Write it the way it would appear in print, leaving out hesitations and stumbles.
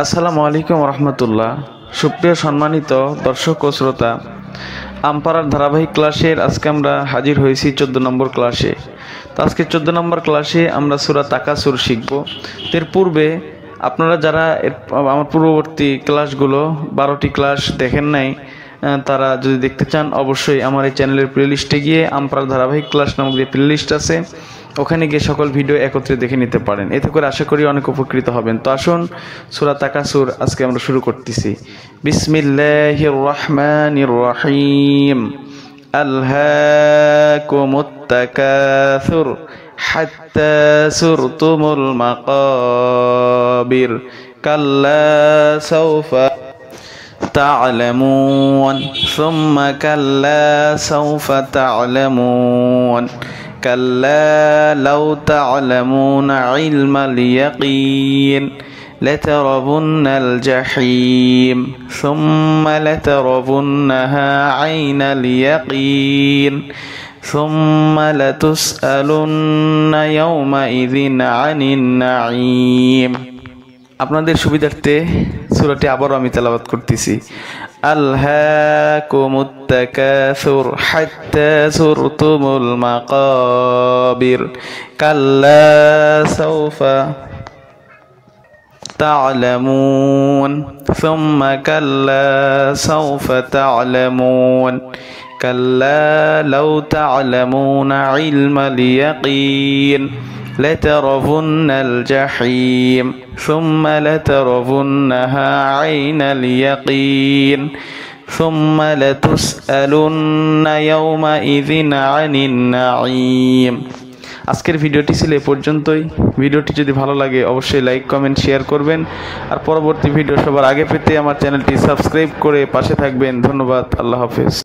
আসসালামু আলাইকুম রহমতুল্লাহ। সুপ্রিয় সম্মানিত দর্শক ও শ্রোতা, আমপাড়ার ধারাবাহিক ক্লাসের আজকে আমরা হাজির হয়েছি 14 নম্বর ক্লাসে। তো আজকে 14 নম্বর ক্লাসে আমরা সূরা তাকাসুর শিখব। এর পূর্বে আপনারা যারা আমার পূর্ববর্তী ক্লাসগুলো 12টি ক্লাস দেখেন নাই, তারা যদি দেখতে চান অবশ্যই আমার এই চ্যানেলের প্লেলিস্টে গিয়ে আমপাড়ার ধারাবাহিক ক্লাস নামক যে প্লেলিস্ট আছে ওখানে গিয়ে সকল ভিডিও একত্রে দেখে নিতে পারেন। এতে করে আশা করি অনেক উপকৃত হবেন। তো আসুন সূরা তাকাসুর আজকে আমরা শুরু করতেছি। বিসমিল্লাহির রহমানির রহিম। আলহাকুমুত তাকাসুর হাত্তা সুরতুমুল মাকাবির কাল্লা সাওফা تعلمون ثم كلا سوف تعلمون كلا لو تعلمون علم اليقين لترون الجحيم ثم لترونها عين اليقين ثم لتسألن يومئذ عن النعيم। আপনাদের সুবিধার্থে সূরাটি আবারও আমি তেলাওয়াত করতেছি। আলহাকুমুত তাকাসুর হাত্তা সুরতুমুল মাকাবির কাল্লা সাওফা তা'লামুন সুম্মা কাল্লা সাওফা তা'লামুন কাল্লা লাউ তা'লামুনা ইলমাল ইয়াকিন لترون الجحيم ثم لترونها عين اليقين ثم لتسألن يومئذ عن النعيم। আজকের ভিডিওটি ছিল এ পর্যন্তই। ভিডিওটি যদি ভালো লাগে অবশ্যই লাইক কমেন্ট শেয়ার করবেন, আর পরবর্তী ভিডিও সবার আগে পেতে আমার চ্যানেলটি সাবস্ক্রাইব করে পাশে থাকবেন। ধন্যবাদ। আল্লাহ হাফেজ।